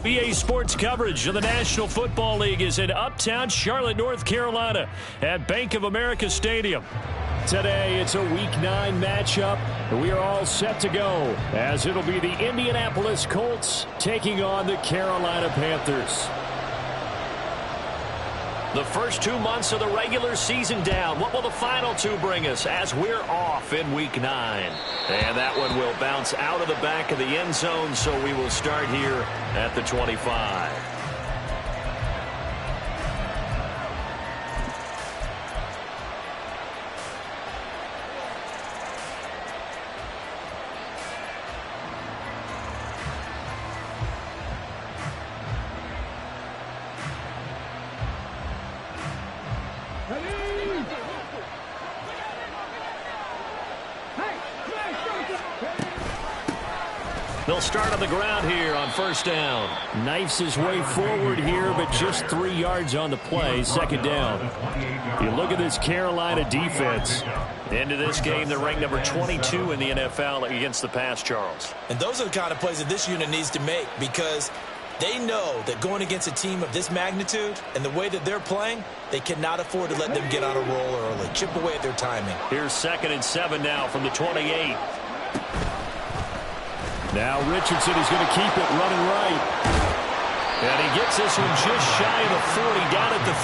EA Sports coverage of the National Football League is in uptown Charlotte, North Carolina at Bank of America Stadium. Today, it's a Week 9 matchup. We are all set to go as it'll be the Indianapolis Colts taking on the Carolina Panthers. The first 2 months of the regular season down. What will the final 2 bring us as we're off in Week 9? And that one will bounce out of the back of the end zone, so we will start here at the 25. They'll start on the ground here on first down. Knifes his way forward here, but just 3 yards on the play. Second down. You look at this Carolina defense. Into this game, they're ranked number 22 in the NFL against the pass, Charles. And those are the kind of plays that this unit needs to make, because they know that going against a team of this magnitude and the way that they're playing, they cannot afford to let them get on a roll early. Chip away at their timing. Here's 2nd and 7 now from the 28. Now Richardson is going to keep it running right. And he gets this one just shy of the 40, down at the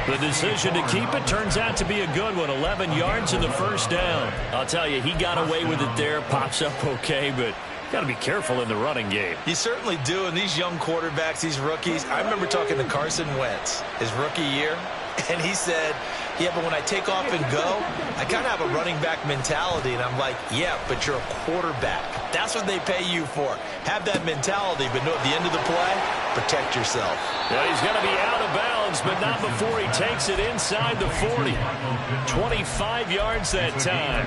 39. The decision to keep it turns out to be a good one. 11 yards in the first down. I'll tell you, he got away with it there. Pops up okay, but got to be careful in the running game. You certainly do. And these young quarterbacks, these rookies, I remember talking to Carson Wentz his rookie year, and he said, yeah, but when I take off and go, I kind of have a running back mentality. And I'm like, yeah, but you're a quarterback. That's what they pay you for. Have that mentality, but no, at the end of the play, protect yourself. Well, he's going to be out of bounds, but not before he takes it inside the 40. 25 yards that time.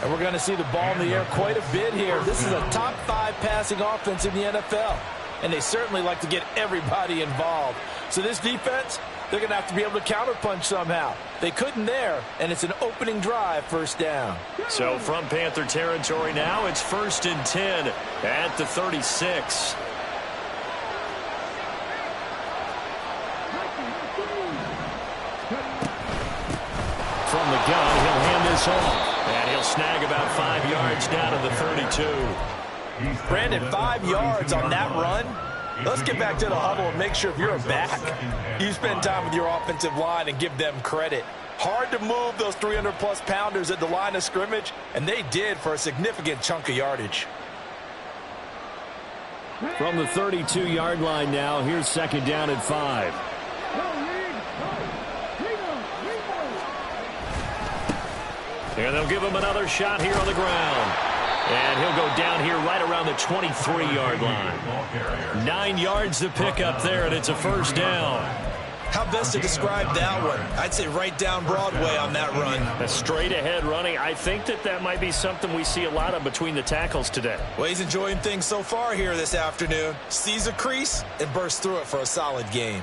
And we're going to see the ball in the air quite a bit here. This is a top 5 passing offense in the NFL. And they certainly like to get everybody involved. So this defense, they're going to have to be able to counterpunch somehow. They couldn't there, and it's an opening drive, first down. So from Panther territory now, it's 1st and 10 at the 36. From the gun, he'll hand this off. And he'll snag about 5 yards down to the 32. Brandon, 5 yards on that run. Let's get back to the huddle and make sure if you're a back, you spend time with your offensive line and give them credit. Hard to move those 300-plus pounders at the line of scrimmage, and they did for a significant chunk of yardage. From the 32-yard line now, here's 2nd down and 5. And they'll give him another shot here on the ground. And he'll go down here right around the 23-yard line. 9 yards to pick up there, and it's a first down. How best to describe that one? I'd say right down Broadway on that run. A straight-ahead running. I think that might be something we see a lot of between the tackles today. Well, he's enjoying things so far here this afternoon. Sees a crease and bursts through it for a solid game.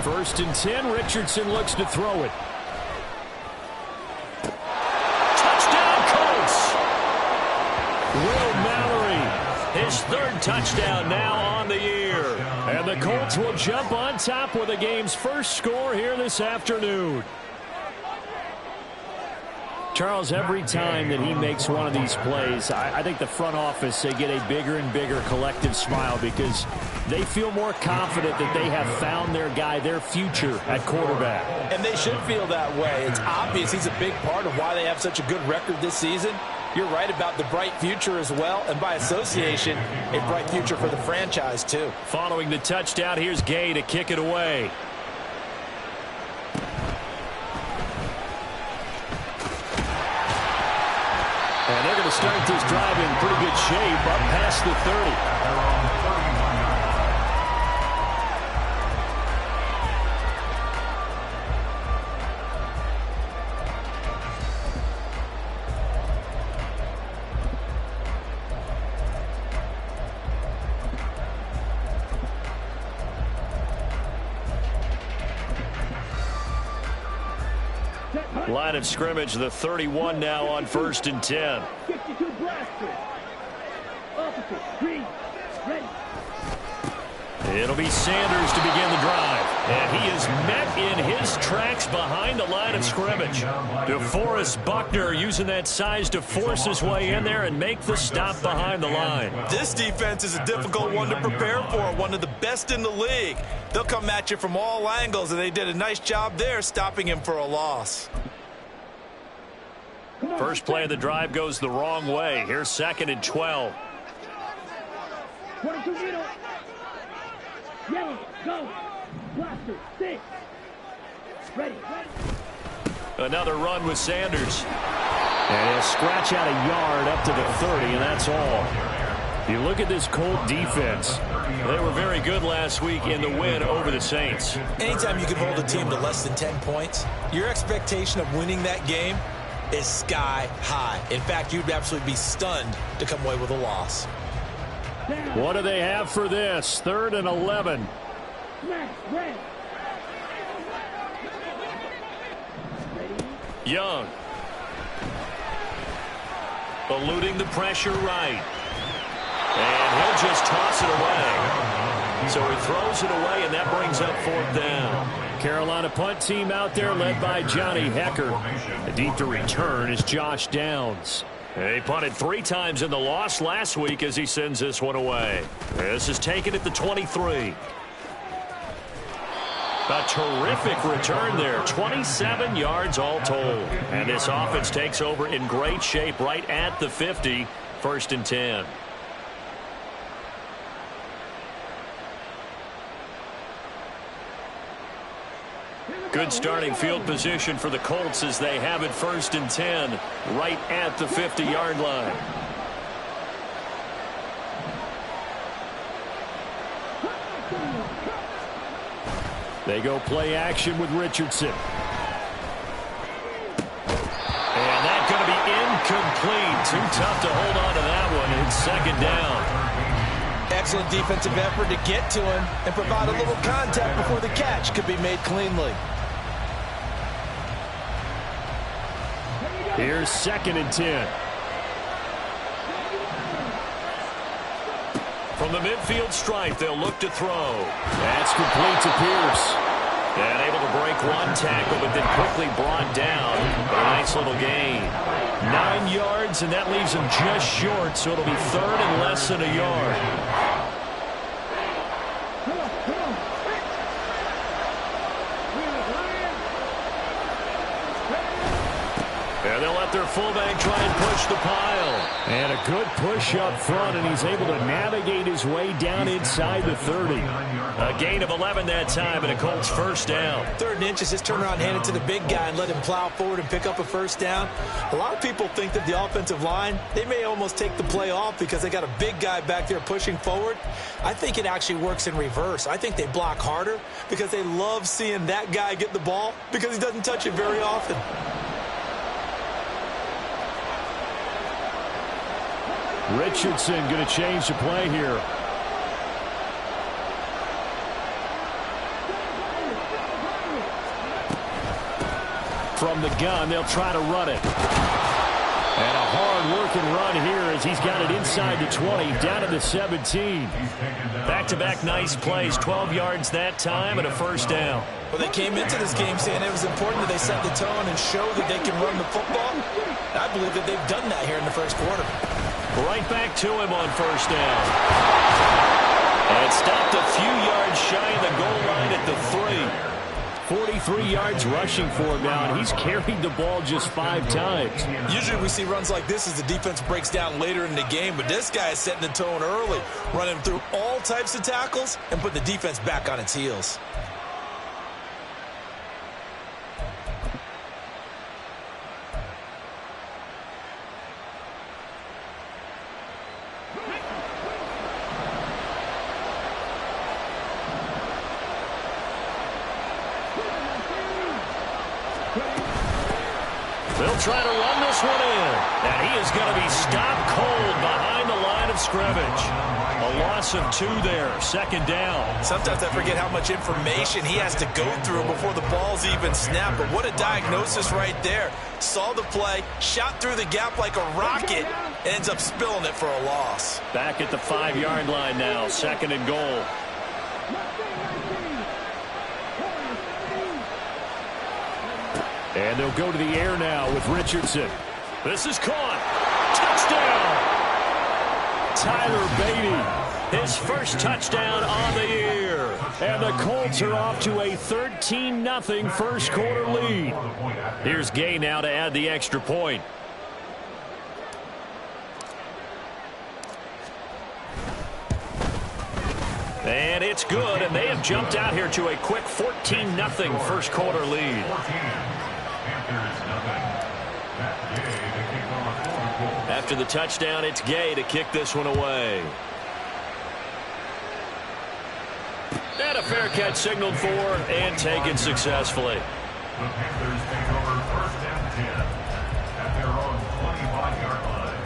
First and 10, Richardson looks to throw it. Touchdown, Colts! Will Mallory, his 3rd touchdown now on the year. And the Colts will jump on top with the game's first score here this afternoon. Charles, every time that he makes one of these plays, I think the front office, they get a bigger and bigger collective smile because they feel more confident that they have found their guy, their future at quarterback. And they should feel that way. It's obvious he's a big part of why they have such a good record this season. You're right about the bright future as well, and by association, a bright future for the franchise too. Following the touchdown, here's Goi to kick it away. And they're going to start this drive in pretty good shape up past the 30. Line of scrimmage, the 31 now on 1st and 10. 52 blaster. Officer, green, ready. It'll be Sanders to begin the drive. And he is met in his tracks behind the line of scrimmage. DeForest Buckner using that size to force his way in there and make the stop behind the line. This defense is a difficult one to prepare for, one of the best in the league. They'll come at you from all angles, and they did a nice job there stopping him for a loss. First play of the drive goes the wrong way. Here's 2nd and 12. 22 middle. Yellow, go. Blaster, 6. Ready. Another run with Sanders. And he'll scratch out a yard up to the 30, and that's all. You look at this Colt defense. They were very good last week in the win over the Saints. Anytime you can hold a team to less than 10 points, your expectation of winning that game is sky high. In fact, you'd absolutely be stunned to come away with a loss. What do they have for this? 3rd and 11. Young. Eluding the pressure right. And he'll just toss it away. So he throws it away, and that brings up 4th down. Carolina punt team out there led by Johnny Hecker. Deep to return is Josh Downs. He punted 3 times in the loss last week as he sends this one away. This is taken at the 23. A terrific return there. 27 yards all told. And this offense takes over in great shape right at the 50. 1st and 10. Good starting field position for the Colts as they have it 1st and 10 right at the 50-yard line. They go play action with Richardson. And that's going to be incomplete. Too tough to hold on to that one. It's 2nd down. Excellent defensive effort to get to him and provide a little contact before the catch could be made cleanly. Here's 2nd and 10. From the midfield stripe, they'll look to throw. That's complete to Pierce. And able to break one tackle, but then quickly brought down. But a nice little gain. 9 yards, and that leaves him just short, so it'll be 3rd and less than a yard. And they'll let their fullback try and push the pile. And a good push up front, and he's able to navigate his way down inside the 30. A gain of 11 that time, and a Colts 1st down. 3rd and inches, just turn around, hand it to the big guy, and let him plow forward and pick up a 1st down. A lot of people think that the offensive line, they may almost take the play off because they got a big guy back there pushing forward. I think it actually works in reverse. I think they block harder because they love seeing that guy get the ball because he doesn't touch it very often. Richardson going to change the play here. From the gun, they'll try to run it. And a hard-working run here as he's got it inside the 20, down to the 17. Back-to-back nice plays, 12 yards that time, and a 1st down. Well, they came into this game saying it was important that they set the tone and show that they can run the football. And I believe that they've done that here in the 1st quarter. Right back to him on 1st down. And stopped a few yards shy of the goal line at the 3. 43 yards rushing for him now, and he's carried the ball just 5 times. Usually we see runs like this as the defense breaks down later in the game, but this guy is setting the tone early, running through all types of tackles and put the defense back on its heels. They'll try to run this one in. And he is going to be stopped cold behind the line of scrimmage. A loss loss of 2 there. 2nd down. Sometimes I forget how much information he has to go through before the ball's even snapped. But what a diagnosis right there. Saw the play, shot through the gap like a rocket, and ends up spilling it for a loss. Back at the 5-yard line now. 2nd and goal. And they'll go to the air now with Richardson. This is caught. Touchdown! Tyler Beatty, his first touchdown on the year. And the Colts are off to a 13-0 first quarter lead. Here's Gay now to add the extra point. And it's good, and they have jumped out here to a quick 14-0 first quarter lead. After the touchdown, it's Gay to kick this one away. And a fair catch signaled for and taken successfully. The Panthers take over 1st and 10 at their own 25-yard line.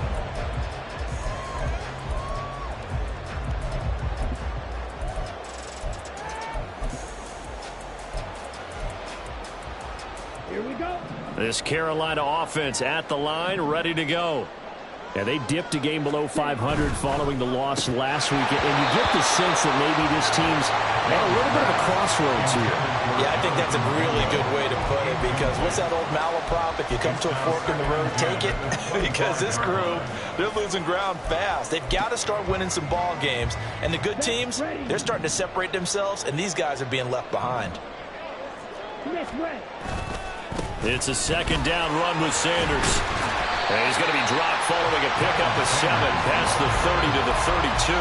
Here we go. This Carolina offense at the line, ready to go. And they dipped a game below 500 following the loss last week. And you get the sense that maybe this team's at a little bit of a crossroads here. Yeah, I think that's a really good way to put it, because what's that old malaprop? If you come to a fork in the road, take it. Because this crew, they're losing ground fast. They've got to start winning some ball games. And the good teams, they're starting to separate themselves, and these guys are being left behind. It's a 2nd down run with Sanders. And he's going to be dropped following a pickup of 7 past the 30 to the 32.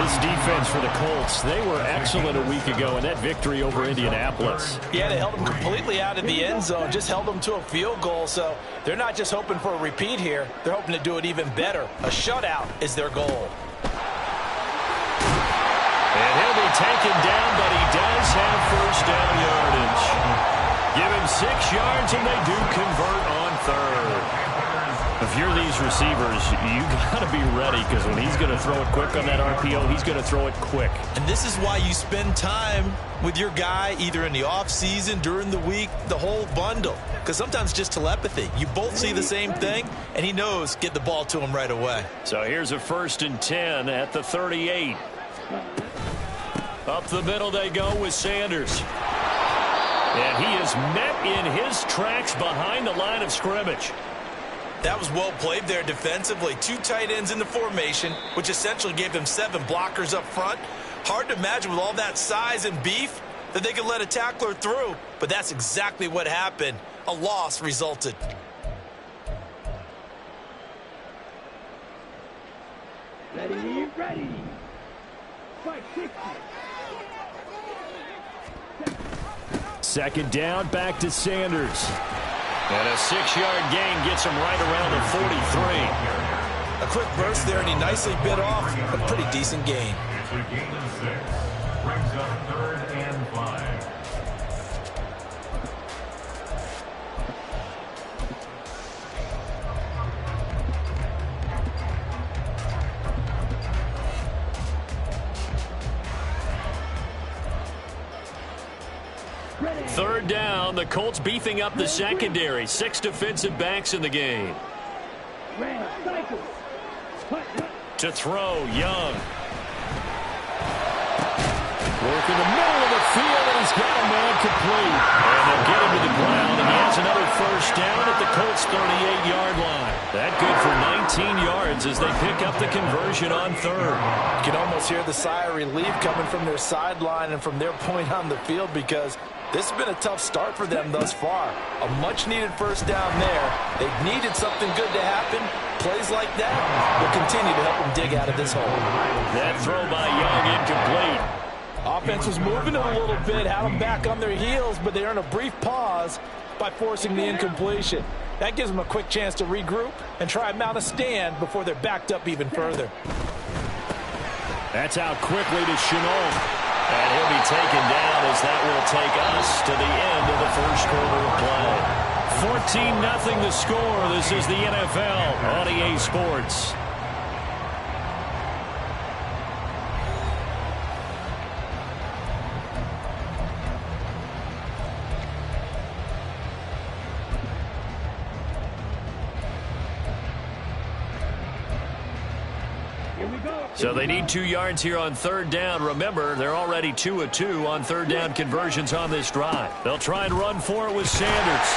This defense for the Colts, they were excellent a week ago in that victory over Indianapolis. Yeah, they held them completely out of the end zone, just held them to a field goal. So they're not just hoping for a repeat here. They're hoping to do it even better. A shutout is their goal. And he'll be taken down, but he does have first down yardage. Give him 6 yards, and they do convert on 3rd. If you're these receivers, you got to be ready, because when he's going to throw it quick on that RPO, he's going to throw it quick. And this is why you spend time with your guy, either in the offseason, during the week, the whole bundle. Because sometimes just telepathy. You both see the same thing, and he knows get the ball to him right away. So here's a 1st and 10 at the 38. Up the middle they go with Sanders. And he is met in his tracks behind the line of scrimmage. That was well played there defensively. 2 tight ends in the formation, which essentially gave them 7 blockers up front. Hard to imagine with all that size and beef that they could let a tackler through. But that's exactly what happened. A loss resulted. Ready, ready. 560. 2nd down, back to Sanders. And a 6-yard gain gets him right around the 43. A quick burst there, and he nicely bit off a pretty decent gain. It's a gain of 6. Brings up 3rd and 5. Third down, the Colts beefing up the secondary. 6 defensive backs in the game. To throw, Young. Working the middle of the field, and he's got a man complete. And they'll get him to the ground, and he has another first down at the Colts' 38-yard line. That good for 19 yards as they pick up the conversion on 3rd. You can almost hear the sigh of relief coming from their sideline and from their point on the field, because this has been a tough start for them thus far. A much-needed first down there. They've needed something good to happen. Plays like that will continue to help them dig out of this hole. That throw by Young incomplete. Offense was moving it a little bit, had them back on their heels, but they earn a brief pause by forcing the incompletion. That gives them a quick chance to regroup and try and mount a stand before they're backed up even further. That's out quickly to Chenault. And he'll be taken down as that will take us to the end of the first quarter of play. 14-0 the score. This is the NFL on EA Sports. So they need 2 yards here on third down. Remember, they're already 2 of 2 on third down conversions on this drive. They'll try and run for it with Sanders.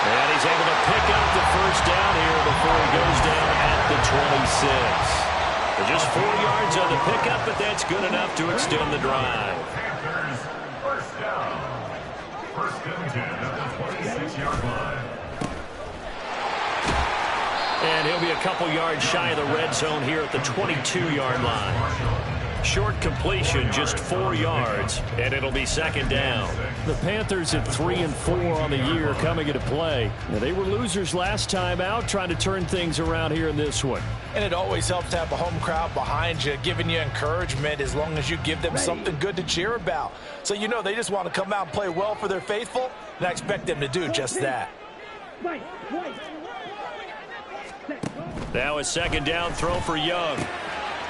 And he's able to pick up the first down here before he goes down at the 26. Just 4 yards on the pickup, but that's good enough to extend the drive. Panthers, first down. First and 10 at the 26-yard line. And he'll be a couple yards shy of the red zone here at the 22-yard line. Short completion, just 4 yards, and it'll be second down. The Panthers at 3-4 on the year coming into play. Now, they were losers last time out, trying to turn things around here in this one. And it always helps to have a home crowd behind you, giving you encouragement as long as you give them something good to cheer about. So you know they just want to come out and play well for their faithful, and I expect them to do just that. Now a second down throw for Young.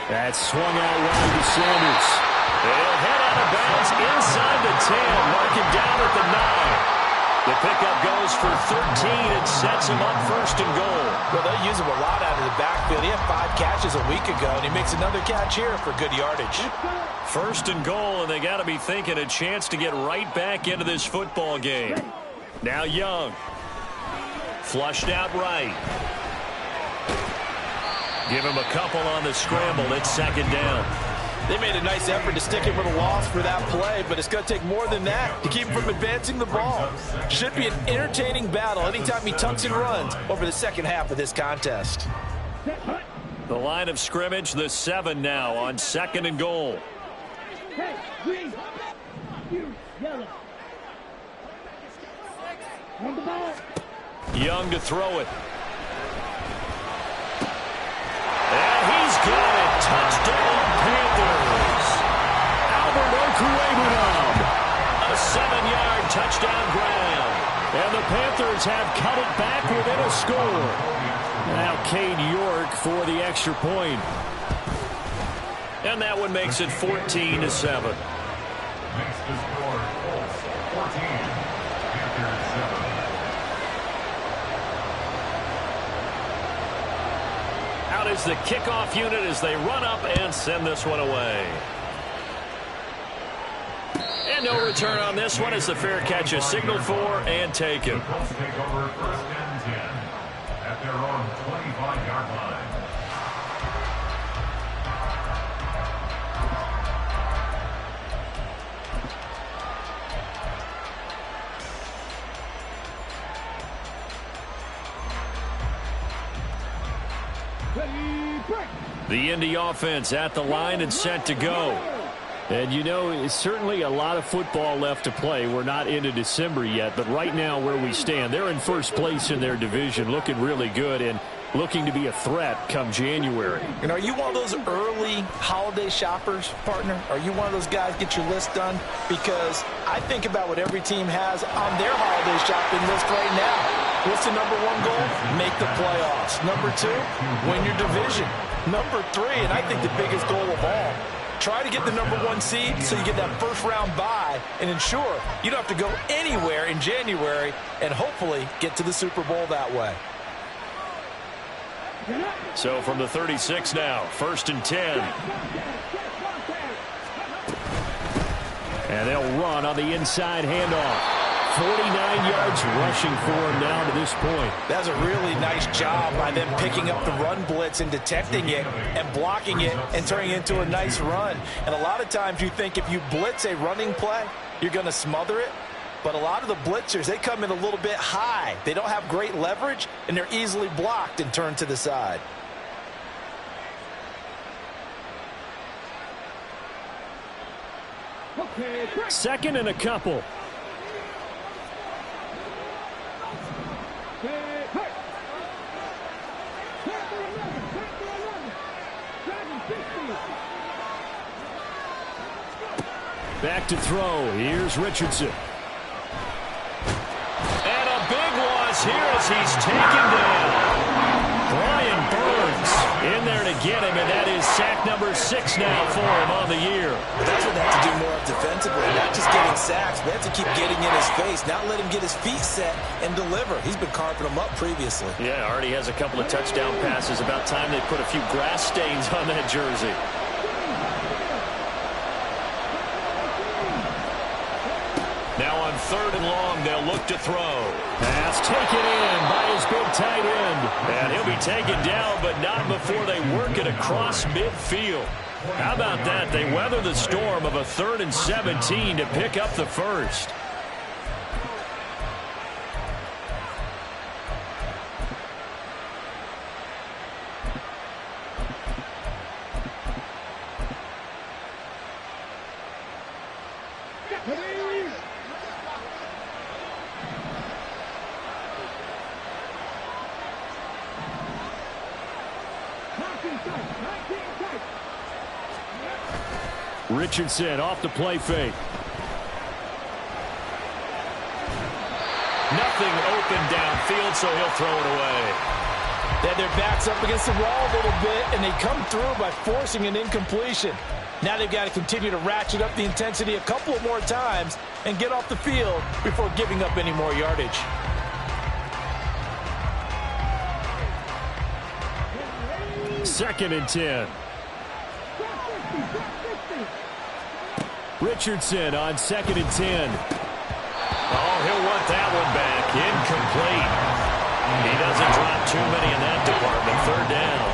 That's swung out wide to Sanders. They'll head out of bounds inside the 10, marking down at the 9. The pickup goes for 13 and sets him up first and goal. Well, they use him a lot out of the backfield. He had 5 catches a week ago, and he makes another catch here for good yardage. First and goal, and they got to be thinking a chance to get right back into this football game. Now Young. Flushed out right. Give him a couple on the scramble. It's second down. They made a nice effort to stick him with a loss for that play, but it's going to take more than that to keep him from advancing the ball. Should be an entertaining battle anytime he tucks and runs over the second half of this contest. The line of scrimmage, the 7 now on second and goal. Hey, green, you yellow. On the ball. Young to throw it. And he's got it. Touchdown, Panthers. Albert Okwuegbunam. A 7-yard touchdown grab. And the Panthers have cut it back within a score. Now Cade York for the extra point. And that one makes it 14-7. Makes the score 14. Panthers 7. Out is the kickoff unit as they run up and send this one away. And no return on this one as the fair catch is signaled for and taken. The Colts take over first and 10 at their own 25-yard line. The Indy offense at the line and set to go. And, you know, it's certainly a lot of football left to play. We're not into December yet, but right now where we stand, they're in first place in their division, looking really good and looking to be a threat come January. And are you one of those early holiday shoppers, partner? Are you one of those guys get your list done? Because I think about what every team has on their holiday shopping list right now. What's the number 1 goal? Make the playoffs. Number 2, win your division. Number 3, and I think the biggest goal of all, try to get the number 1 seed so you get that first-round bye and ensure you don't have to go anywhere in January and hopefully get to the Super Bowl that way. So from the 36 now, first and 10. And they'll run on the inside handoff. 49 yards rushing for him now to this point. That's a really nice job by them picking up the run blitz and detecting it and blocking it and turning it into a nice run. And a lot of times you think if you blitz a running play, you're going to smother it. But a lot of the blitzers, they come in a little bit high. They don't have great leverage, and they're easily blocked and turned to the side. Second and a couple. Back to throw. Here's Richardson. And a big loss here as he's taken down. Brian Burns. in there to get him, and that is sack number 6 now for him on the year. But that's what they have to do more of defensively, not just getting sacks. They have to keep getting in his face, not let him get his feet set and deliver. He's been carving them up previously. Yeah, already has a couple of touchdown passes. About time they put a few grass stains on that jersey. Now on 3rd and long, they'll look to throw. Pass taken in by his big tight end. And he'll be taken down, but not before they work it across midfield. How about that? They weather the storm of a 3rd and 17 to pick up the first. Richardson off the play fake. Nothing open downfield, so he'll throw it away. They had their backs up against the wall a little bit, and they come through by forcing an incompletion. Now they've got to continue to ratchet up the intensity a couple of more times and get off the field before giving up any more yardage. Second and 10. Richardson on 2nd and 10. Oh, he'll want that one back. Incomplete. He doesn't drop too many in that department. 3rd down.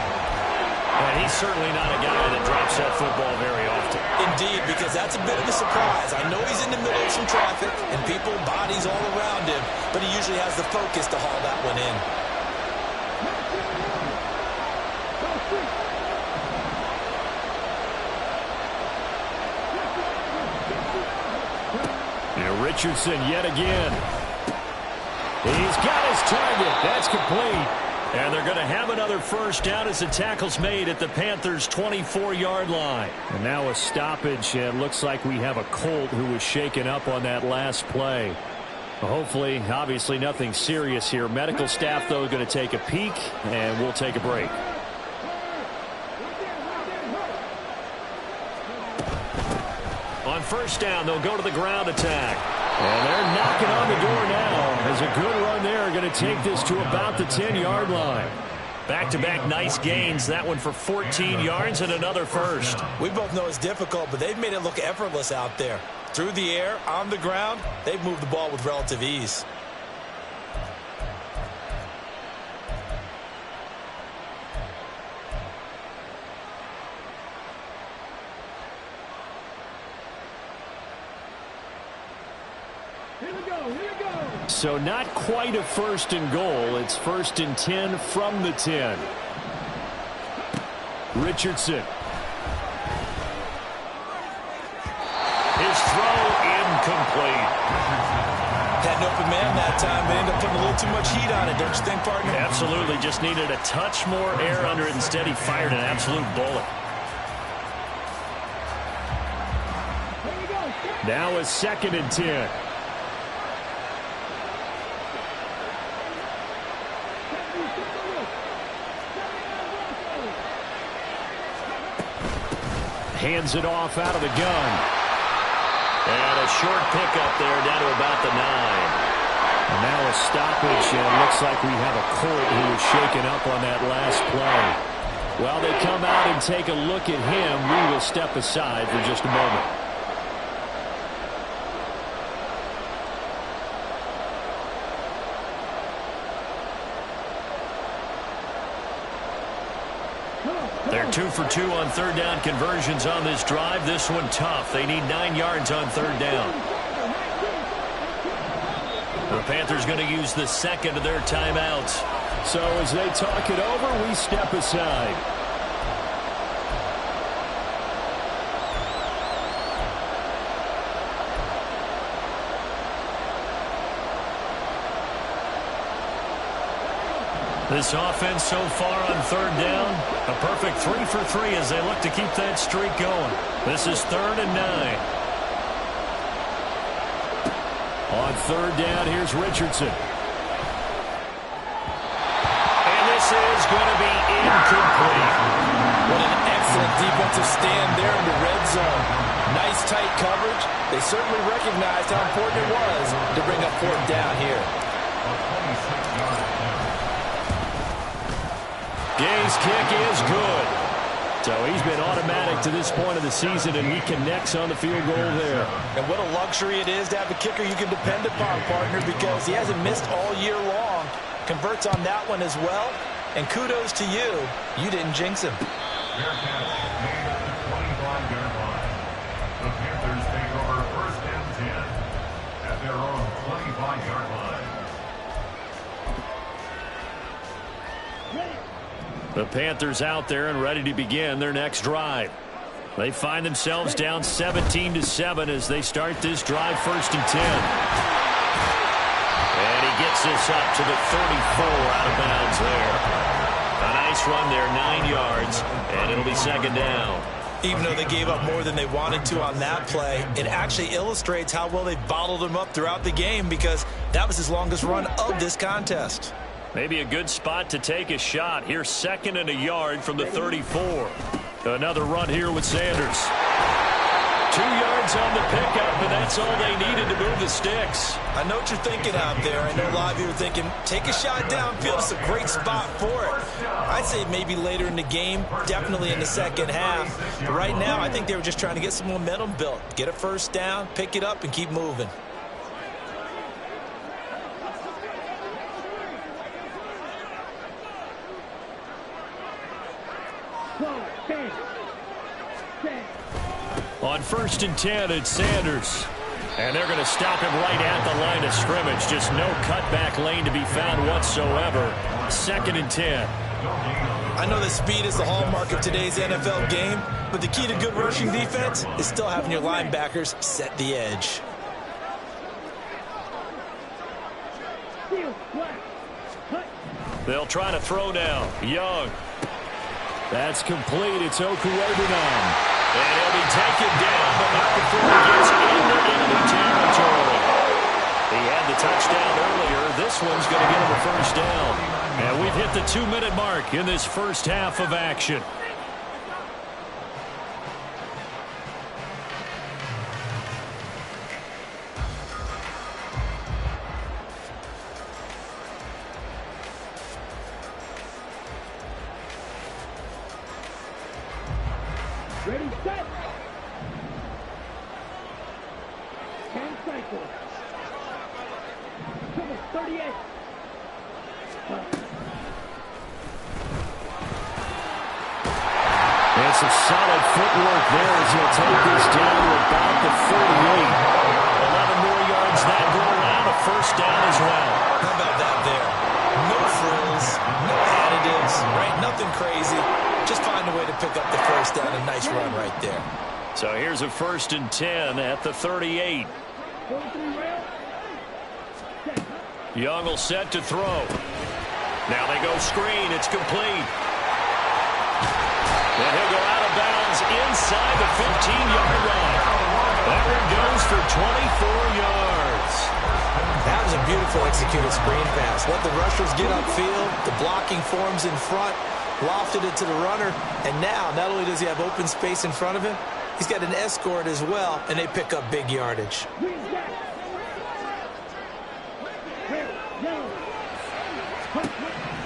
And he's certainly not a guy that drops that football very often. Indeed, because that's a bit of a surprise. I know he's in the middle of some traffic and people, bodies all around him, but he usually has the focus to haul that one in. Richardson yet again. He's got his target. That's complete. And they're going to have another first down as the tackle's made at the Panthers' 24-yard line. And now a stoppage, and looks like we have a Colt who was shaken up on that last play. Hopefully, obviously nothing serious here. Medical staff, though, going to take a peek, and we'll take a break. On first down, they'll go to the ground attack. And they're knocking on the door now as a good run there. Going to take this to about the 10-yard line. Back-to-back nice gains. That one for 14 yards and another first. We both know it's difficult, but they've made it look effortless out there. Through the air, on the ground, they've moved the ball with relative ease. So not quite a 1st and goal. It's 1st and 10 from the 10. Richardson. His throw incomplete. Had an open man that time, but ended up putting a little too much heat on it, don't you think, partner? Absolutely. Just needed a touch more air under it. Instead, he fired an absolute bullet. Now a 2nd and 10. Hands it off out of the gun. And a short pickup there down to about the 9. And now a stoppage, and it looks like we have a Colt who was shaken up on that last play. While they come out and take a look at him, we will step aside for just a moment. They're 2 for 2 on 3rd down conversions on this drive. This one tough. They need 9 yards on 3rd down. The Panthers going to use the second of their timeouts. So as they talk it over, we step aside. This offense so far on 3rd down, a perfect 3 for 3 as they look to keep that streak going. This is 3rd and 9. On 3rd down, here's Richardson. And this is going to be incomplete. What an excellent defensive stand there in the red zone. Nice tight coverage. They certainly recognized how important it was to bring up fourth down here. Gay's kick is good. So he's been automatic to this point of the season, and he connects on the field goal there. And what a luxury it is to have a kicker you can depend upon, partner, because he hasn't missed all year long. Converts on that one as well. And kudos to you. You didn't jinx him. Fair catch made at the 25-yard line. The Panthers take over first and 10 at their own 25-yard line. The Panthers out there and ready to begin their next drive. They find themselves down 17-7 as they start this drive first and 10. And he gets this up to the 34 out of bounds there. A nice run there, 9 yards, and it'll be second down. Even though they gave up more than they wanted to on that play, it actually illustrates how well they bottled him up throughout the game, because that was his longest run of this contest. Maybe a good spot to take a shot. Here's second and a yard from the 34. Another run here with Sanders. 2 yards on the pickup, and that's all they needed to move the sticks. I know what you're thinking out there. I know a lot of you are thinking, take a shot downfield. It's a great spot for it. I'd say maybe later in the game, definitely in the second half. But right now, I think they were just trying to get some momentum built. Get a first down, pick it up, and keep moving. On first and 10, it's Sanders. And they're going to stop him right at the line of scrimmage. Just no cutback lane to be found whatsoever. Second and 10. I know that speed is the hallmark of today's NFL game, but the key to good rushing defense is still having your linebackers set the edge. They'll try to throw now. Young. That's complete. It's Okuwebunan. And he'll be taken down, but not before he gets into enemy territory. He had the touchdown earlier. This one's going to get him a first down. And we've hit the 2-minute mark in this first half of action. Ready, set. 10 cycles. Come on, 38. And some solid footwork there as he'll take this down to about the 48. 11 more yards that go around, a first down as well. How about that there? No frills, no additives, right? Nothing crazy. Just find a way to pick up the first down. A nice run right there. So here's a first and 10 at the 38. Young will set to throw. Now they go screen. It's complete. And he'll go out of bounds inside the 15-yard line. That one goes for 24 yards. That was a beautiful executed screen pass. Let the rushers get upfield. The blocking forms in front. Lofted it to the runner, and now not only does he have open space in front of him, he's got an escort as well, and they pick up big yardage.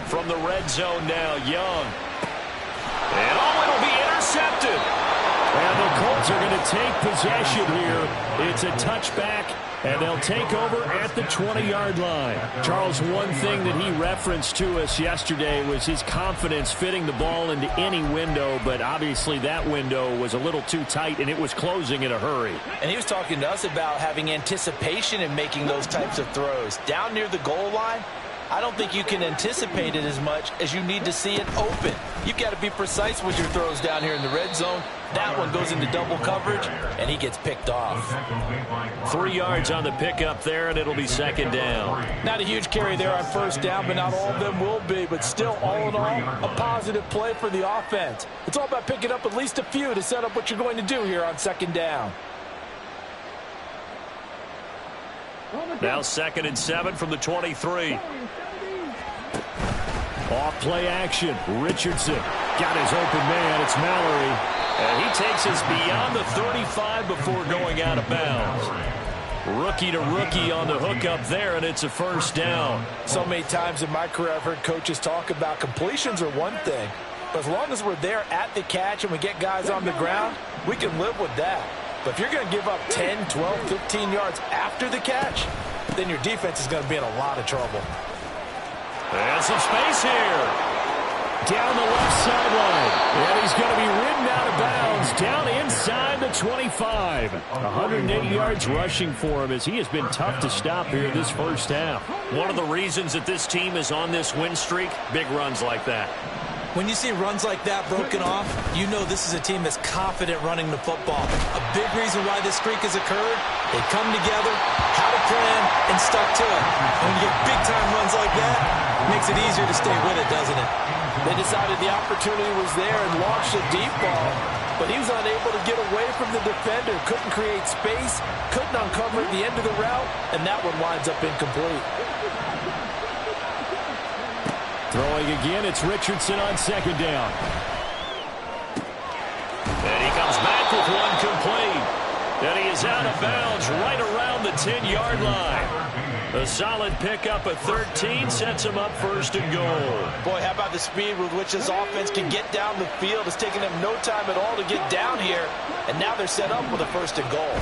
From the red zone now, Young. And it'll be intercepted. And the Colts are going to take possession here. It's a touchback, and they'll take over at the 20-yard line. Charles, one thing that he referenced to us yesterday was his confidence fitting the ball into any window, but obviously that window was a little too tight, and it was closing in a hurry. And he was talking to us about having anticipation in making those types of throws. Down near the goal line, I don't think you can anticipate it as much as you need to see it open. You've got to be precise with your throws down here in the red zone. That one goes into double coverage, and he gets picked off. 3 yards on the pickup there, and it'll be second down. Not a huge carry there on first down, but not all of them will be. But still, all in all, a positive play for the offense. It's all about picking up at least a few to set up what you're going to do here on second down. Now 2nd and 7 from the 23. Off play action. Richardson got his open man. It's Mallory. And he takes us beyond the 35 before going out of bounds. Rookie to rookie on the hookup there, and it's a first down. So many times in my career I've heard coaches talk about completions are one thing, but as long as we're there at the catch and we get guys on the ground, we can live with that. But if you're going to give up 10, 12, 15 yards after the catch, then your defense is going to be in a lot of trouble. And some space here. Down the left sideline. And he's going to be ridden out of bounds down inside the 25. 180 yards rushing for him as he has been tough to stop here this first half. One of the reasons that this team is on this win streak, big runs like that. When you see runs like that broken off, you know this is a team that's confident running the football. A big reason why this streak has occurred, they come together, had a plan, and stuck to it. And when you get big-time runs like that, it makes it easier to stay with it, doesn't it? They decided the opportunity was there and launched a deep ball, but he was unable to get away from the defender, couldn't create space, couldn't uncover at the end of the route, and that one winds up incomplete. Throwing again, it's Richardson on second down. And he comes back with one complete. And he is out of bounds right around the 10-yard line. A solid pickup at 13 sets him up first and goal. Boy, how about the speed with which this offense can get down the field? It's taken them no time at all to get down here, and now they're set up with a first and goal.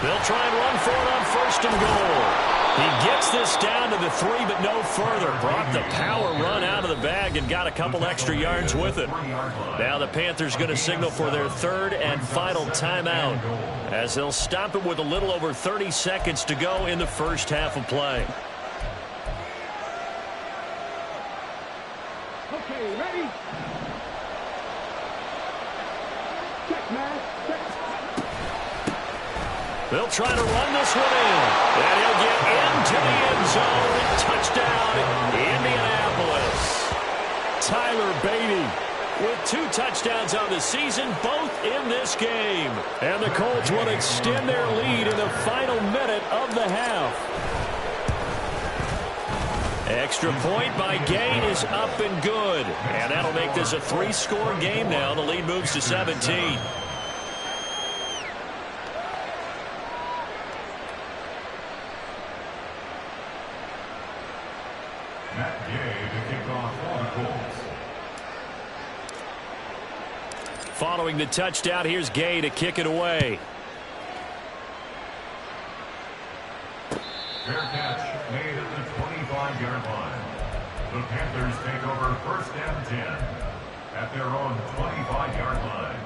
They'll try and run for it on first and goal. He gets this down to the 3, but no further. Brought the power run out of the bag and got a couple extra yards with it. Now the Panthers going to signal for their third and final timeout as they'll stop it with a little over 30 seconds to go in the first half of play. Okay, ready? Check, man. Check. They'll try to run this one in. And he'll get into the end zone. Touchdown, Indianapolis. Tyler Beatty with 2 touchdowns on the season, both in this game. And the Colts will extend their lead in the final minute of the half. Extra point by Goi is up and good. And that'll make this a 3-score game now. The lead moves to 17. Following the touchdown, here's Goi to kick it away. Fair catch made at the 25-yard line. The Panthers take over first and 10 at their own 25-yard line.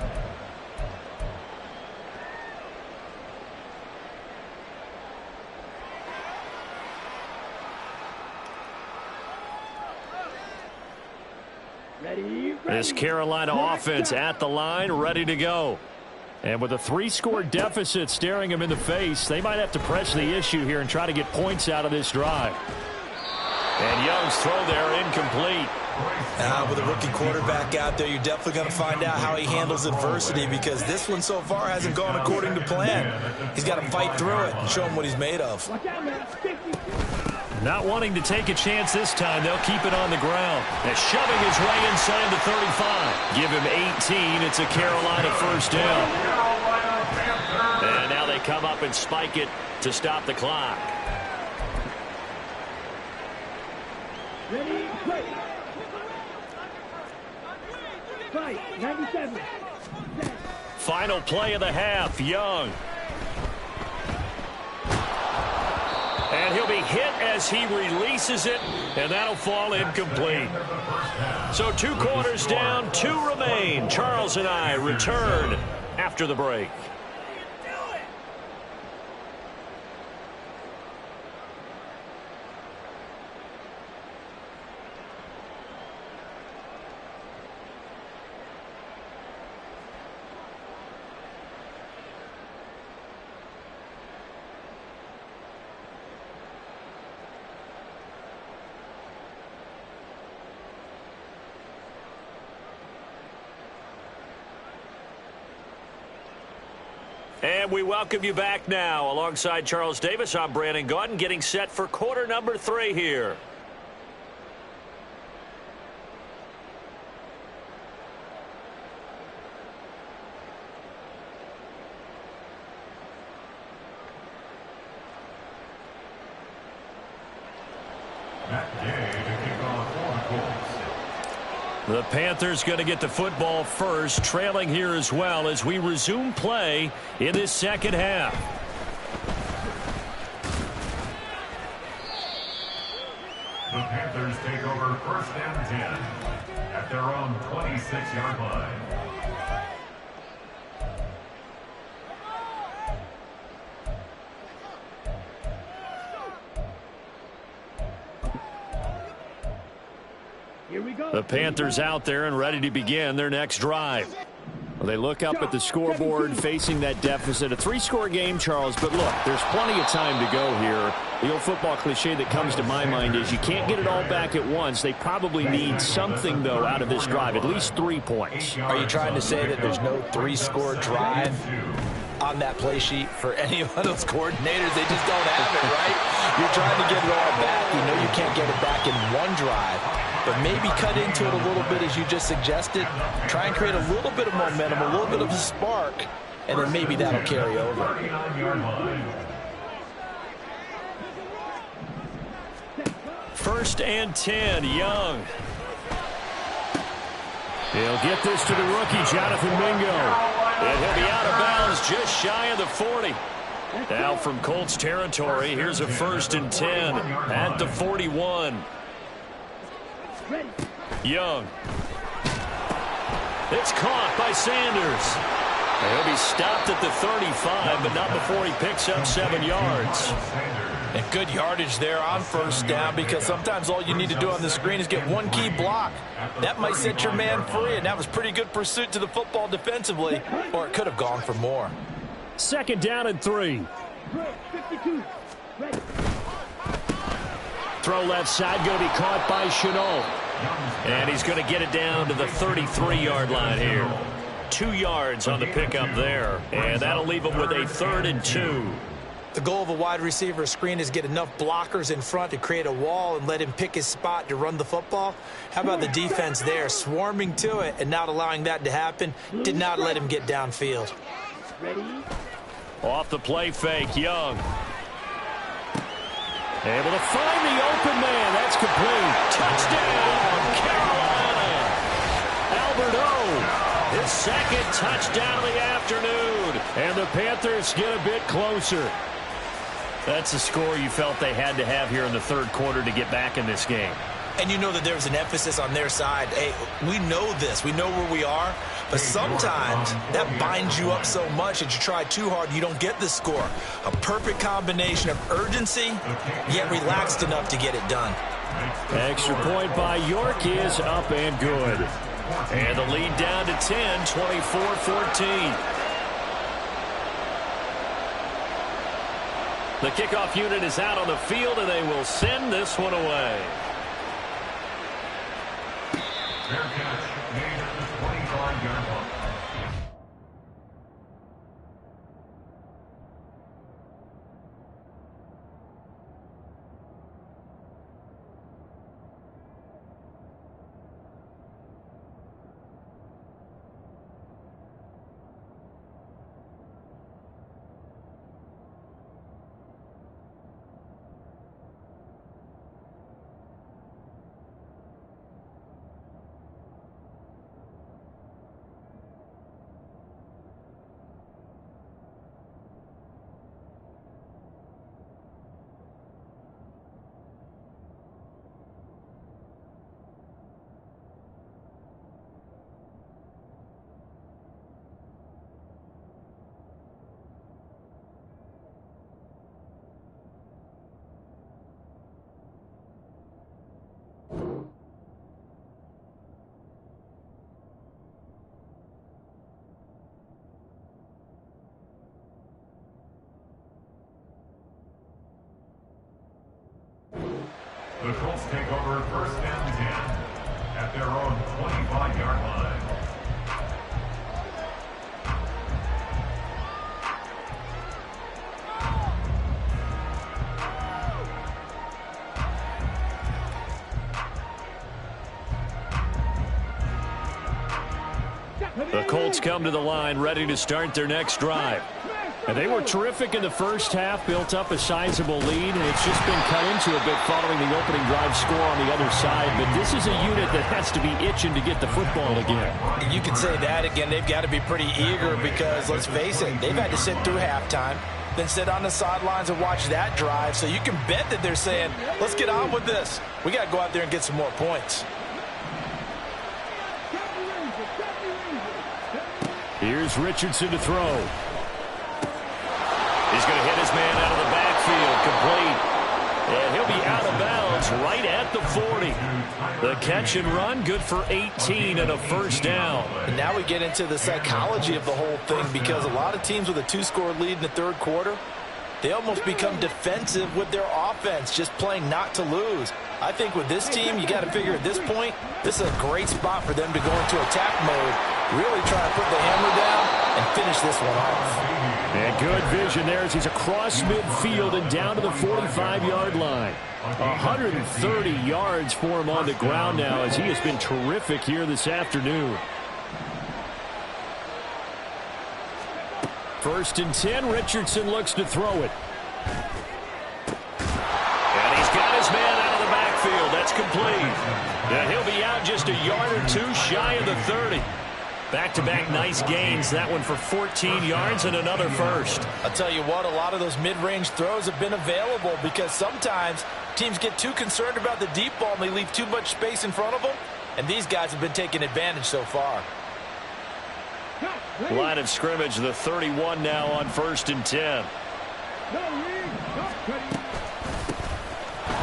Ready? This Carolina offense at the line, ready to go. And with a 3-score deficit staring them in the face, they might have to press the issue here and try to get points out of this drive. And Young's throw there incomplete. With a rookie quarterback out there, you're definitely going to find out how he handles adversity, because this one so far hasn't gone according to plan. He's got to fight through it and show him what he's made of. Watch out, man. 50. Not wanting to take a chance this time, they'll keep it on the ground. And shoving his way inside the 35. Give him 18. It's a Carolina first down. And now they come up and spike it to stop the clock. Ready? Play. Fight. 97. Final play of the half, Young. And he'll be hit as he releases it, and that'll fall incomplete. So 2 quarters down, 2 remain. Charles and I return after the break. And we welcome you back now. Alongside Charles Davis, I'm Brandon Gaudin, getting set for quarter number 3 here. Matt Gay to kick off for the Colts. The Panthers going to get the football first, trailing here as well as we resume play in this second half. The Panthers take over 1st and 10 at their own 26-yard line. Here we go. The Panthers out there and ready to begin their next drive. Well, they look up at the scoreboard facing that deficit. A 3-score game, Charles, but look, there's plenty of time to go here. The old football cliche that comes to my mind is you can't get it all back at once. They probably need something, though, out of this drive, at least 3 points. Are you trying to say that there's no 3-score drive on that play sheet for any of those coordinators? They just don't have it, right? You're trying to get it all back. You know you can't get it back in one drive, but maybe cut into it a little bit as you just suggested. Try and create a little bit of momentum, a little bit of a spark, and then maybe that'll carry over. 39-yard line. 1st and 10, Young. He'll get this to the rookie, Jonathan Mingo. And he'll be out of bounds just shy of the 40. Now from Colts territory, here's a 1st and 10 at the 41. Young. It's caught by Sanders. He'll be stopped at the 35, but not before he picks up 7 yards. And good yardage there on 1st down, because sometimes all you need to do on the screen is get one key block. That might set your man free, and that was pretty good pursuit to the football defensively, or it could have gone for more. 2nd down and 3. 52. Ready. Throw left side, going to be caught by Chenault. And he's going to get it down to the 33-yard line here. 2 yards on the pickup there, and that'll leave him with a 3rd and 2. The goal of a wide receiver screen is get enough blockers in front to create a wall and let him pick his spot to run the football. How about the defense there, swarming to it and not allowing that to happen? Did not let him get downfield. Ready. Off the play fake, Young. Able to find the open man. That's complete. Touchdown, Carolina. Albert O, his 2nd touchdown of the afternoon. And the Panthers get a bit closer. That's a score you felt they had to have here in the 3rd quarter to get back in this game. And you know that there was an emphasis on their side. Hey, we know this. We know where we are. But sometimes that binds you up so much that you try too hard, you don't get the score. A perfect combination of urgency, yet relaxed enough to get it done. Extra point by York is up and good. And the lead down to 10, 24-14. The kickoff unit is out on the field, and they will send this one away. Fair catch made at the 25-yard line. The Colts take over 1st and 10 at their own 25-yard line. The Colts come to the line ready to start their next drive. And they were terrific in the first half, built up a sizable lead, and it's just been cut into a bit following the opening drive score on the other side. But this is a unit that has to be itching to get the football again. You can say that again. They've got to be pretty eager because, let's face it, they've had to sit through halftime, then sit on the sidelines and watch that drive. So you can bet that they're saying, let's get on with this. We got to go out there and get some more points. Here's Richardson to throw. He's going to hit his man out of the backfield, complete. And he'll be out of bounds right at the 40. The catch and run, good for 18 and a first down. And now we get into the psychology of the whole thing, because a lot of teams with a two-score lead in the third quarter, they almost become defensive with their offense, just playing not to lose. I think with this team, you got to figure at this point, this is a great spot for them to go into attack mode, really try to put the hammer down and finish this one off. And good vision there as he's across midfield and down to the 45-yard line. 130 yards for him on the ground now, as he has been terrific here this afternoon. 1st and 10, Richardson looks to throw it. And he's got his man out of the backfield. That's complete. And he'll be out just a yard or two shy of the 30. Back-to-back nice gains. That one for 14 yards and another first. I'll tell you what, a lot of those mid-range throws have been available because sometimes teams get too concerned about the deep ball and they leave too much space in front of them. And these guys have been taking advantage so far. Line of scrimmage, the 31 now on 1st and 10.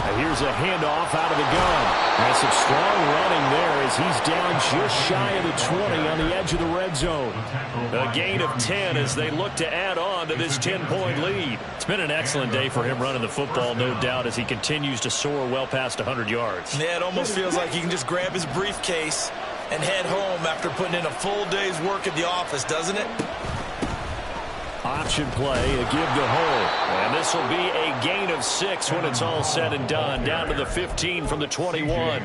And here's a handoff out of the gun. And some strong running there as he's down just shy of the 20 on the edge of the red zone. A gain of 10 as they look to add on to this 10-point lead. It's been an excellent day for him running the football, no doubt, as he continues to soar well past 100 yards. Yeah, it almost feels like he can just grab his briefcase and head home after putting in a full day's work at the office, doesn't it? Option play, a give to Hole. And this will be a gain of 6 when it's all said and done. Down to the 15 from the 21.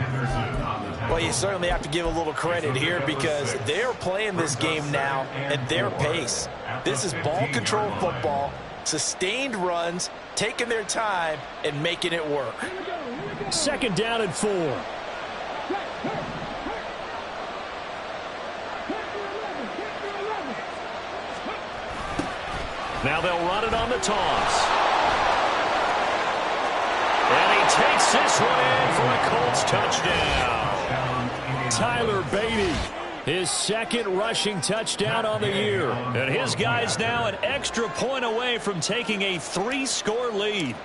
Well, you certainly have to give a little credit here because they're playing this game now at their pace. This is ball control football, sustained runs, taking their time, and making it work. 2nd down and 4. Now they'll run it on the toss. And he takes this one in for a Colts touchdown. Tyler Beatty, his 2nd rushing touchdown on the year. And his guys now an extra point away from taking a 3-score lead.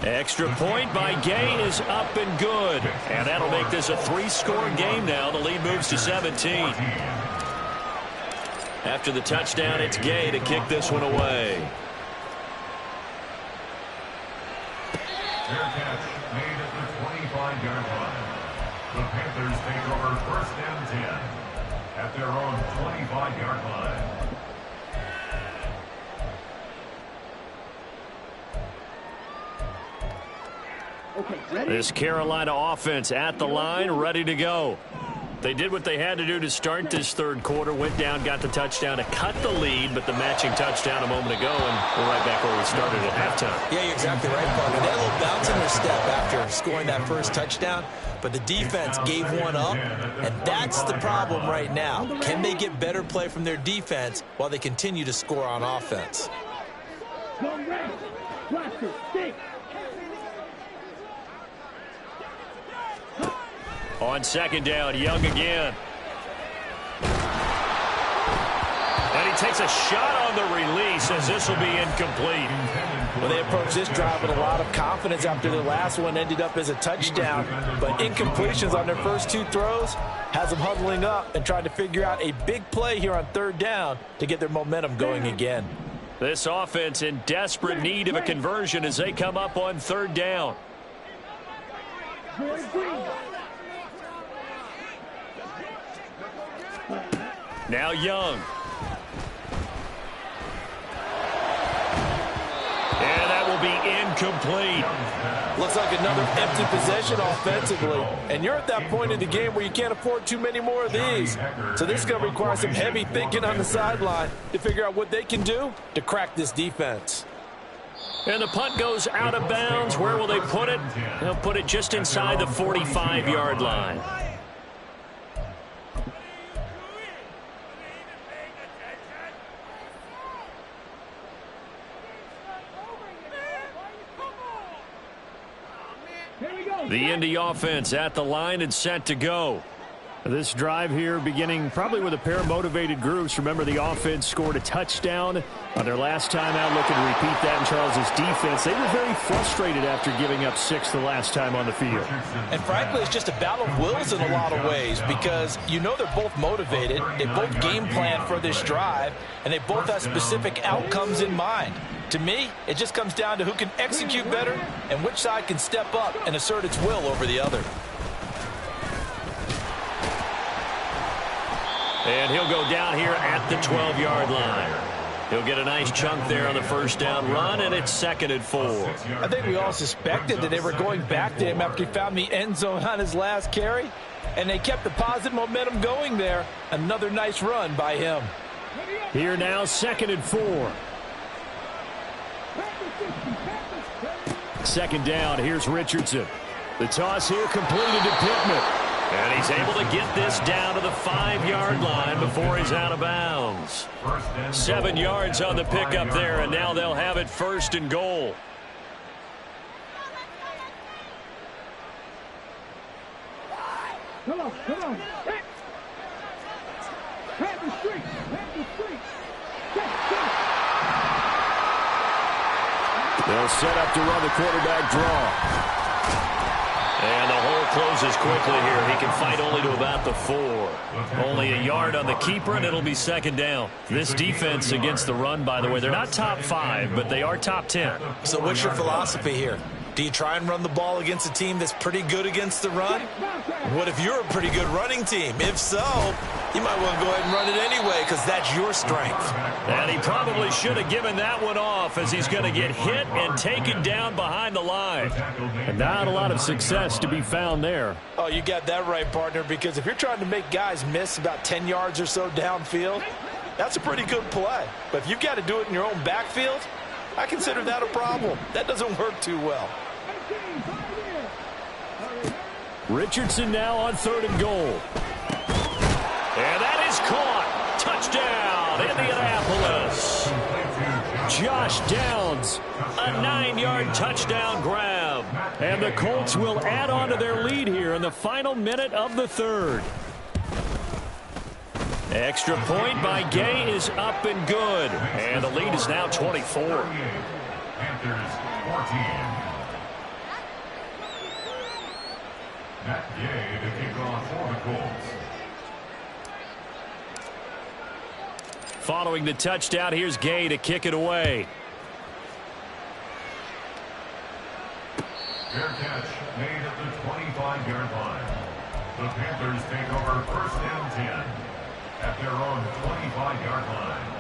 Extra point by Gay is up and good. And that'll make this a 3-score game now. The lead moves to 17. After the touchdown, it's Gay to kick this one away. Fair catch made at the 25-yard line. The Panthers take over 1st and 10 at their own 25-yard line. This Carolina offense at the line, ready to go. They did what they had to do to start this third quarter, went down, got the touchdown to cut the lead, but the matching touchdown a moment ago, and we're right back where we started at halftime. Yeah, you're exactly right, Parker. They had a little bounce in their step after scoring that first touchdown, but the defense gave one up, and that's the problem right now. Can they get better play from their defense while they continue to score on offense? On 2nd down, Young again. And he takes a shot on the release as this will be incomplete. Well, they approached this drive with a lot of confidence after their last one ended up as a touchdown. But incompletions on their first 2 throws has them huddling up and trying to figure out a big play here on 3rd down to get their momentum going again. This offense in desperate need of a conversion as they come up on 3rd down. Now Young. And that will be incomplete. Looks like another empty possession offensively. And you're at that point in the game where you can't afford too many more of these. So this is going to require some heavy thinking on the sideline to figure out what they can do to crack this defense. And the punt goes out of bounds. Where will they put it? They'll put it just inside the 45-yard line. The Indy offense at the line and set to go. This drive here beginning probably with a pair of motivated groups. Remember, the offense scored a touchdown on their last time out, looking to repeat that in Charles's defense. They were very frustrated after giving up 6 the last time on the field. And frankly, it's just a battle of wills in a lot of ways because you know they're both motivated. They both game plan for this drive, and they both have specific outcomes in mind. To me, it just comes down to who can execute better and which side can step up and assert its will over the other. And he'll go down here at the 12-yard line. He'll get a nice chunk there on the first down run, and it's 2nd and 4. I think we all suspected that they were going back to him after he found the end zone on his last carry, and they kept the positive momentum going there. Another nice run by him. Here now, 2nd and 4. 2nd down, here's Richardson. The toss here completed to Pittman. And he's able to get this down to the 5-yard line before he's out of bounds. 7 yards on the pickup there, and now they'll have it 1st and goal. Come on, come on. Pat the street, pat the street. They'll set up to run the quarterback draw. And the hole closes quickly here. He can fight only to about the 4. Only a yard on the keeper, and it'll be 2nd down. This defense against the run, by the way, they're not top 5, but they are top 10. So what's your philosophy here? Do you try and run the ball against a team that's pretty good against the run? What if you're a pretty good running team? If so, you might want to go ahead and run it anyway because that's your strength. And he probably should have given that one off as he's going to get hit and taken down behind the line. And not a lot of success to be found there. Oh, you got that right, partner, because if you're trying to make guys miss about 10 yards or so downfield, that's a pretty good play. But if you've got to do it in your own backfield, I consider that a problem. That doesn't work too well. Richardson now on 3rd and goal. And that is caught. Touchdown, Indianapolis. Josh Downs, a 9-yard touchdown grab. And the Colts will add on to their lead here in the final minute of the 3rd. Extra point by Goi is up and good. And the lead is now 24. Panthers 14. Matt Gay to kick off for the Colts. Following the touchdown, here's Gay to kick it away. Fair catch made at the 25-yard line. The Panthers take over 1st and 10 at their own 25-yard line.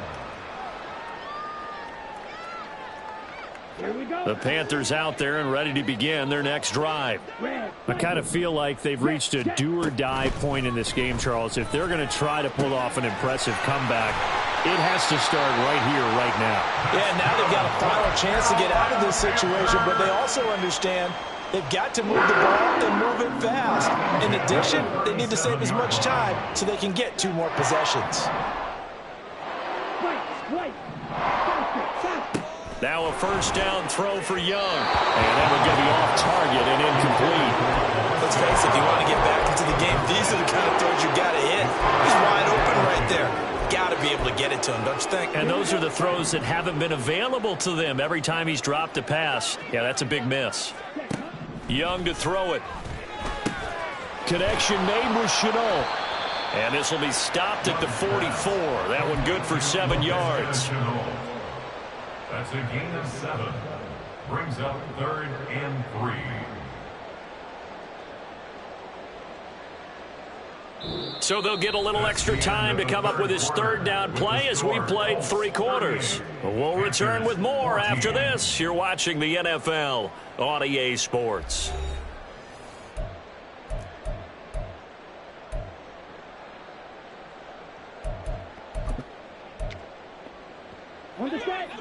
Here we go. The Panthers out there and ready to begin their next drive. I kind of feel like they've reached a do-or-die point in this game, Charles. If they're going to try to pull off an impressive comeback, it has to start right here, right now. Yeah, now they've got a final chance to get out of this situation, but they also understand they've got to move the ball and move it fast. In addition, they need to save as much time so they can get 2 more possessions. Wait. Now a 1st down throw for Young. And that one going to be off target and incomplete. Let's face it, if you want to get back into the game, these are the kind of throws you got to hit. He's wide open right there. Got to be able to get it to him, don't you think? And those are the throws that haven't been available to them every time he's dropped a pass. Yeah, that's a big miss. Young to throw it. Connection made with Chenault. And this will be stopped at the 44. That one good for 7 yards. That's a gain of 7. Brings up 3rd and 3. So they'll get a little extra time to come up with his third down play as we played 3 quarters. We'll return with more after this. You're watching the NFL on EA Sports.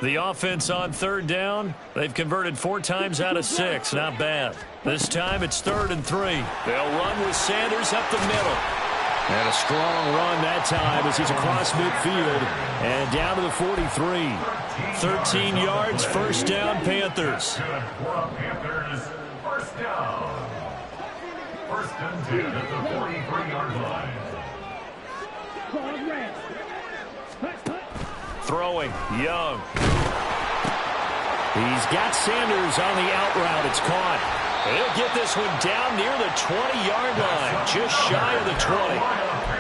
The offense on third down, they've converted 4 times out of 6. Not bad. This time it's 3rd and 3. They'll run with Sanders up the middle. And a strong run that time as he's across midfield and down to the 43. 13 yards, first down, Panthers. Panthers, first down. 1st and 10 at the 43-yard line. Throwing, Young. He's got Sanders on the out route. It's caught. He'll get this one down near the 20-yard line, just shy of the 20.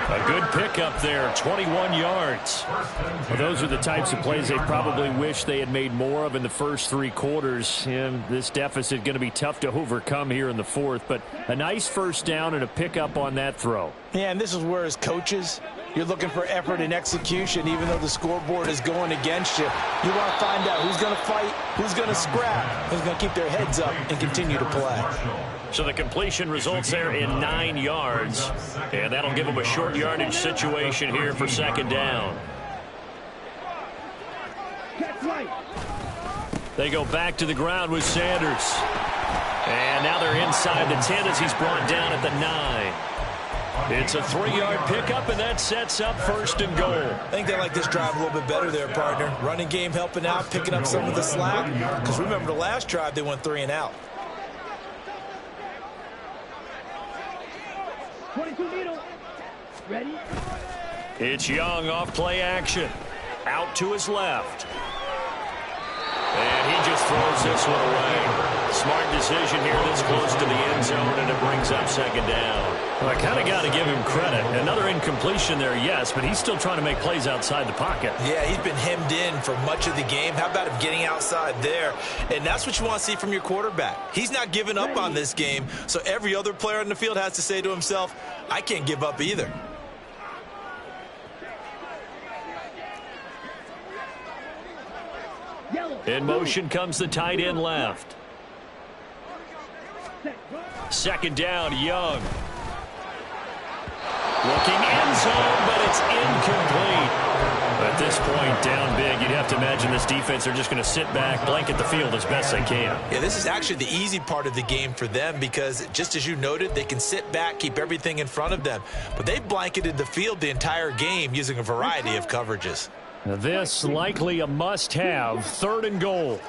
A good pickup there, 21 yards. Well, those are the types of plays they probably wish they had made more of in the first 3 quarters. And this deficit going to be tough to overcome here in the 4th. But a nice first down and a pickup on that throw. Yeah, and this is where as coaches, you're looking for effort and execution, even though the scoreboard is going against you. You want to find out who's going to fight, who's going to scrap, who's going to keep their heads up and continue to play. So the completion results there in 9 yards, and that'll give them a short yardage situation here for 2nd down. They go back to the ground with Sanders. And now they're inside the 10 as he's brought down at the 9. It's a 3-yard pickup, and that sets up 1st and goal. I think they like this drive a little bit better there, partner. Running game helping out, picking up some of the slack. Because remember, the last drive, they went 3 and out. 22 middle. Ready? It's Young off play action. Out to his left. And he just throws this one away. Smart decision here this close to the end zone, and it brings up 2nd down. Well, I kind of got to give him credit. Another incompletion there, yes, but he's still trying to make plays outside the pocket. Yeah, he's been hemmed in for much of the game. How about him getting outside there? And that's what you want to see from your quarterback. He's not giving up on this game, so every other player on the field has to say to himself, I can't give up either. In motion comes the tight end left. 2nd down, Young. Looking end zone, but it's incomplete. At this point, down big, you'd have to imagine this defense are just going to sit back, blanket the field as best they can. Yeah, this is actually the easy part of the game for them because, just as you noted, they can sit back, keep everything in front of them. But they blanketed the field the entire game using a variety of coverages. Now this likely a must-have, 3rd and goal.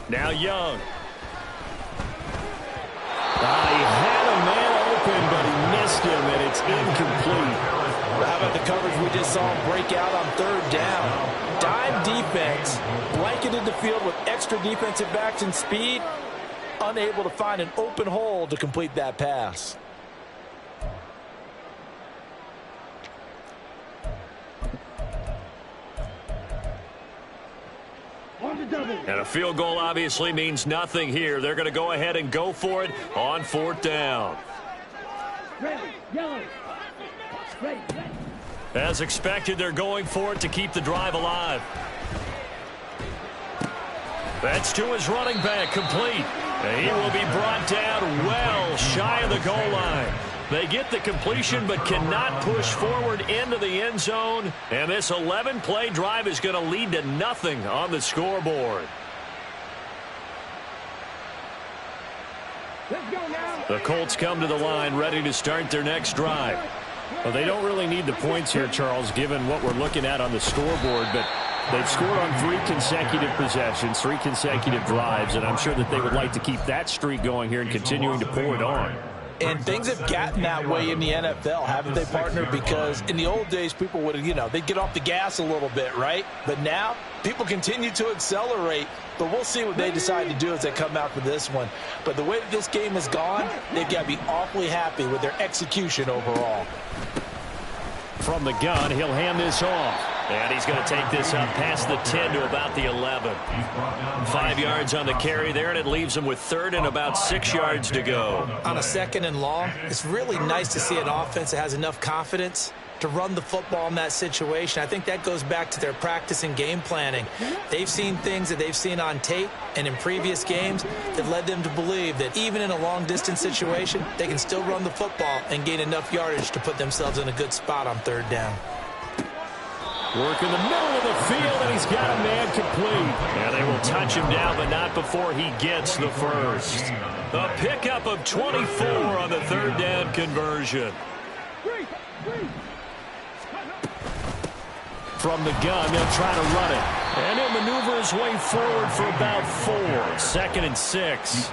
Now Young. He had a man open, but he missed him, and it's incomplete. How about the coverage we just saw him break out on 3rd down? Dime defense, blanketed the field with extra defensive backs and speed, unable to find an open hole to complete that pass. And a field goal obviously means nothing here. They're going to go ahead and go for it on 4th down. As expected, they're going for it to keep the drive alive. That's to his running back, complete. And he will be brought down well shy of the goal line. They get the completion but cannot push forward into the end zone. And this 11-play drive is going to lead to nothing on the scoreboard. Let's go now. The Colts come to the line ready to start their next drive. Well, they don't really need the points here, Charles, given what we're looking at on the scoreboard, but they've scored on 3 consecutive possessions, 3 consecutive drives, and I'm sure that they would like to keep that streak going here and continuing to pour it on. And things have gotten that way in the NFL, haven't they, partner? Because in the old days, people would, they'd get off the gas a little bit, right? But now, people continue to accelerate. But we'll see what they decide to do as they come out for this one. But the way that this game has gone, they've got to be awfully happy with their execution overall. From the gun, he'll hand this off. And he's going to take this up past the 10 to about the 11. 5 yards on the carry there, and it leaves him with third and about 6 yards to go. On a second and long, it's really nice to see an offense that has enough confidence to run the football in that situation. I think that goes back to their practice and game planning. They've seen things that they've seen on tape and in previous games that led them to believe that even in a long-distance situation, they can still run the football and gain enough yardage to put themselves in a good spot on third down. Work in the middle of the field, and he's got a man complete. And they will touch him down, but not before he gets the first. A pickup of 24 on the third down conversion. From the gun, they'll try to run it. And he'll maneuver his way forward for about 4. 2nd and 6.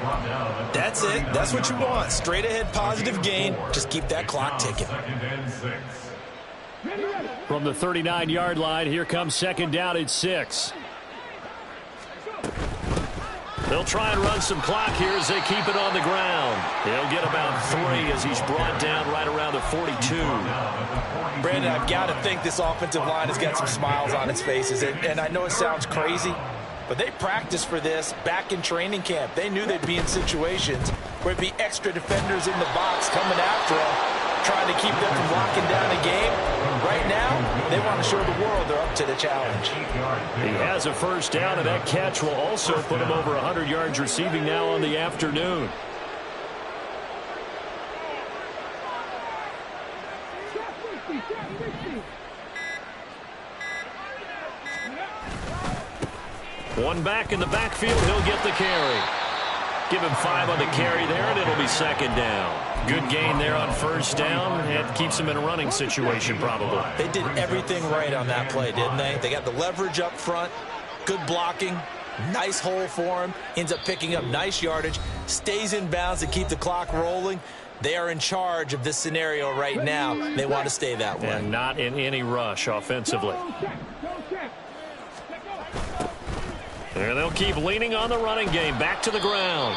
That's it. That's what you want. Straight ahead positive gain. Just keep that clock ticking. From the 39-yard line, here comes 2nd down at 6. They'll try and run some clock here as they keep it on the ground. He'll get about 3 as he's brought down right around the 42. Brandon, I've got to think this offensive line has got some smiles on its faces. And I know it sounds crazy, but they practiced for this back in training camp. They knew they'd be in situations where it'd be extra defenders in the box coming after them, trying to keep them from locking down a game. Right now, they want to show the world they're up to the challenge. He has a first down, and that catch will also put him over 100 yards receiving now on the afternoon. One back in the backfield, he'll get the carry. Give him 5 on the carry there, and it'll be 2nd down. Good gain there on first down. It keeps him in a running situation, probably. They did everything right on that play, didn't they? They got the leverage up front, good blocking, nice hole for him, ends up picking up nice yardage, stays in bounds to keep the clock rolling. They are in charge of this scenario right now. They want to stay that way. And not in any rush offensively. And they'll keep leaning on the running game. Back to the ground.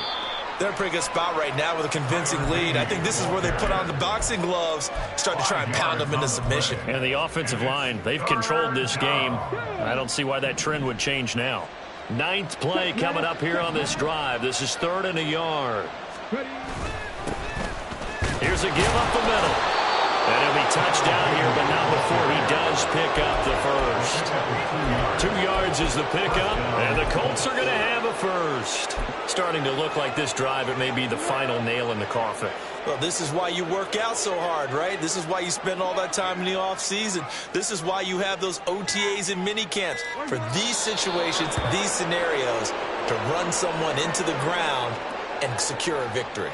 They're in a pretty good spot right now with a convincing lead. I think this is where they put on the boxing gloves, start to try and pound them into submission. And the offensive line, they've controlled this game. I don't see why that trend would change now. 9th play coming up here on this drive. This is 3rd and a yard. Here's a give up the middle. And he'll be touched down here, but not before he does pick up the first. 2 yards is the pickup, and the Colts are going to have a first. Starting to look like this drive, it may be the final nail in the coffin. Well, this is why you work out so hard, right? This is why you spend all that time in the offseason. This is why you have those OTAs and mini camps. For these situations, these scenarios, to run someone into the ground and secure a victory.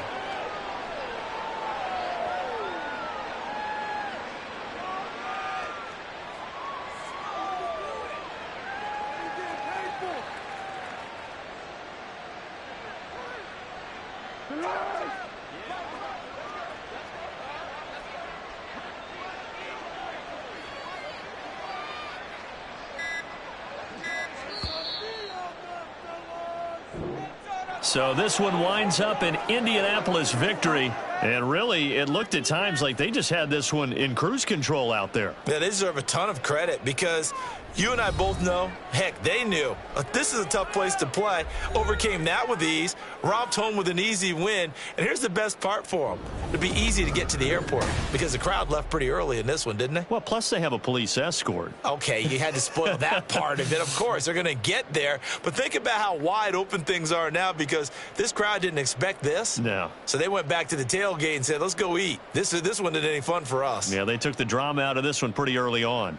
So this one winds up an Indianapolis victory. And really, it looked at times like they just had this one in cruise control out there. Yeah, they deserve a ton of credit because you and I both know, heck, they knew. This is a tough place to play. Overcame that with ease, romped home with an easy win. And here's the best part for them. It'd be easy to get to the airport because the crowd left pretty early in this one, didn't they? Well, plus they have a police escort. Okay, you had to spoil that part of it. Of course, they're going to get there. But think about how wide open things are now because this crowd didn't expect this. No. So they went back to the tailgate and said, let's go eat. This one isn't any fun for us. Yeah, they took the drama out of this one pretty early on.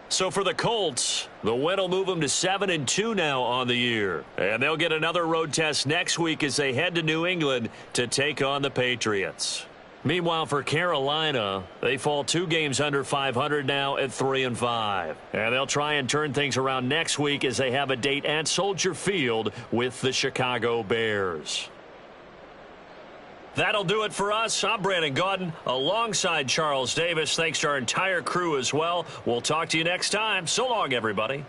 So for the Colts, the win will move them to 7-2 now on the year. And they'll get another road test next week as they head to New England to take on the Patriots. Meanwhile, for Carolina, they fall 2 games under 500 now at 3-5. And they'll try and turn things around next week as they have a date at Soldier Field with the Chicago Bears. That'll do it for us. I'm Brandon Gaudin alongside Charles Davis. Thanks to our entire crew as well. We'll talk to you next time. So long, everybody.